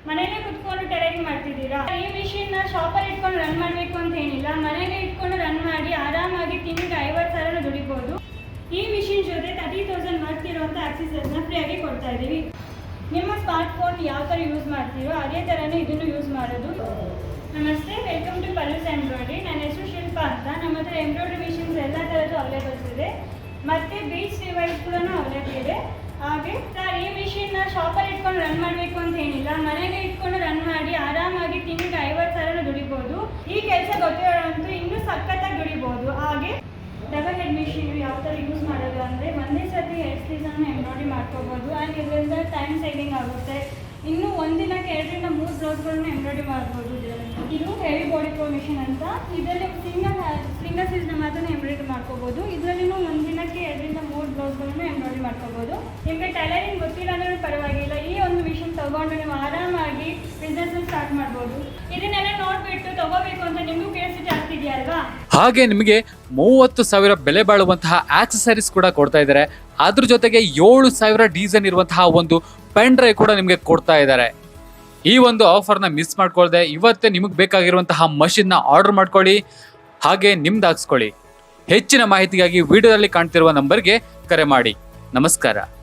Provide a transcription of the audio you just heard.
ಮನೆಯಲ್ಲೇ ಕುತ್ಕೊಂಡು ಟೈಲರಿಂಗ್ ಮಾಡ್ತಿದ್ದೀರಾ? ಈ ಮಿಷಿನ್ನ ಶಾಪಲ್ಲಿ ಇಟ್ಕೊಂಡು ರನ್ ಮಾಡಬೇಕು ಅಂತ ಏನಿಲ್ಲ, ಮನೆಗೆ ಇಟ್ಕೊಂಡು ರನ್ ಮಾಡಿ ಆರಾಮಾಗಿ ತಿಂಗಳಿಗೆ 50,000 ದುಡಿಬೋದು. ಈ ಮಿಷಿನ್ ಜೊತೆ 30,000 ವರ್ತ್ ಇರುವಂಥ ಆಕ್ಸೆಸರೀಸ್ನ ಫ್ರೀಯಾಗಿ ಕೊಡ್ತಾ ಇದ್ದೀವಿ. ನಿಮ್ಮ ಸ್ಮಾರ್ಟ್ಫೋನ್ ಯಾವ ಥರ ಯೂಸ್ ಮಾಡ್ತೀರೋ ಅದೇ ಥರನೇ ಇದನ್ನು ಯೂಸ್ ಮಾಡೋದು. ನಮಸ್ತೆ, ವೆಲ್ಕಮ್ ಟು ಪಲ್ಸ್ ಎಂಬ್ರಾಯ್ಡ್ರಿ. ನನ್ನ ಹೆಸರು ಶಿಲ್ಪ ಅಂತ. ನಮ್ಮ ಹತ್ರ ಎಂಬ್ರಾಯ್ಡ್ರಿ ಮಿಷಿನ್ಸ್ ಎಲ್ಲ ಥರದ್ದು ಅವೈಲೇಬಲ್ಸ್ ಇದೆ, ಮತ್ತು ಬೀಚ್ ಡಿವೈಸ್ ಕೂಡ ಅವೈಲೇಬಲ್ ಇದೆ. ಹಾಗೆ ಈ ಮಿಷಿನ್ನ ಶಾಪಲ್ಲಿ ಇಟ್ಕೊಂಡು ರನ್ ಮಾಡಬೇಕು ಅಂತ ಏನಿಲ್ಲ, ಮನೆಗೆ ಇಟ್ಕೊಂಡು ರನ್ ಮಾಡಿ ಆರಾಮಾಗಿ ತಿಂಗಳಿಗೆ 50,000 ದುಡಿಬೋದು. ಈ ಕೆಲಸ ಗೊತ್ತಿರೋರಂತೂ ಇನ್ನೂ ಸಖತ್ತಾಗಿ ದುಡಿಬೋದು. ಹಾಗೆ ಡಬಲ್ ಹೆಡ್ ಮಿಷಿನ್ ಯಾವ ಥರ ಯೂಸ್ ಮಾಡೋದು ಅಂದರೆ, ಒಂದೇ ಸರ್ತಿ ಹೆಡ್ ಸ್ಲೀವ್ಸನ್ನು ಎಂಬ್ರಾಯ್ಡ್ರಿ ಮಾಡ್ಕೋಬೋದು. ಆ್ಯಂಡ್ ಇದರಿಂದ ಟೈಮ್ ಸೇವಿಂಗ್ ಆಗುತ್ತೆ. ಇನ್ನು ಒಂದಿನಕ್ಕೆ 2ರಿಂದ 3 ಬ್ಲೌಸ್ಗಳನ್ನ ಎಂಬ್ರಾಯ್ಡ್ರಿ ಮಾಡ್ಬೋದು. ಇದು ಹೆವಿ ಬಾಡಿ ಪ್ರೋ ಮಿಷಿನ್ ಅಂತ. ಇದರಲ್ಲಿ ಸಿಂಗಲ್ ಸೀಸ್ನ ಮಾತ್ರ ಎಂಬ್ರಾಯ್ಡ್ರಿ ಮಾಡ್ಕೋಬೋದು. ಇದರಲ್ಲಿ ಒಂದಿನಕ್ಕೆ 2ರಿಂದ 3 ಬ್ಲೌಸ್ಗಳನ್ನು ಎಂಬ್ರಾಯ್ಡ್ರಿ ಮಾಡ್ಕೋಬೋದು. ನಿಮಗೆ ಟೈಲರಿಂಗ್ ಗೊತ್ತಿಲ್ಲ ಅಂದ್ರೂ ಪರವಾಗಿಲ್ಲ, ಈ ಒಂದು ಮಿಷಿನ್ ತೊಗೊಂಡು ನೀವು ಆರಾಮಾಗಿ ಬಿಸ್ನೆಸ್ ಸ್ಟಾರ್ಟ್ ಮಾಡ್ಬೋದು. ಇದನ್ನೆಲ್ಲ ನೋಡಿಬಿಟ್ಟು ತಗೋಬೇಕು ಅಂತ ನಿಮಗೂ ಕ್ಯೂರಿಯಾಸಿಟಿ ಆಗ್ತಿದೆಯಾ ಅಲ್ವಾ? ಹಾಗೆ ನಿಮಗೆ 30,000 ಬೆಲೆ ಬಾಳುವಂತಹ ಆಕ್ಸೆಸರೀಸ್ ಕೂಡ ಕೊಡ್ತಾ ಇದ್ದಾರೆ. ಅದ್ರ ಜೊತೆಗೆ 7,000 ಡಿಸೈನ್ ಇರುವಂತಹ ಒಂದು ಪೆನ್ ಡ್ರೈವ್ ಕೂಡ ನಿಮಗೆ ಕೊಡ್ತಾ ಇದ್ದಾರೆ. ಈ ಒಂದು ಆಫರ್ನ ಮಿಸ್ ಮಾಡ್ಕೊಳ್ದೆ ಇವತ್ತೇ ನಿಮಗೆ ಬೇಕಾಗಿರುವಂತಹ ಮಷಿನ್ನ ಆರ್ಡರ್ ಮಾಡ್ಕೊಳ್ಳಿ, ಹಾಗೆ ನಿಮ್ದು ಹಾಕ್ಸ್ಕೊಳ್ಳಿ. ಹೆಚ್ಚಿನ ಮಾಹಿತಿಗಾಗಿ ವಿಡಿಯೋದಲ್ಲಿ ಕಾಣ್ತಿರುವ ನಂಬರ್ಗೆ ಕರೆ ಮಾಡಿ. ನಮಸ್ಕಾರ.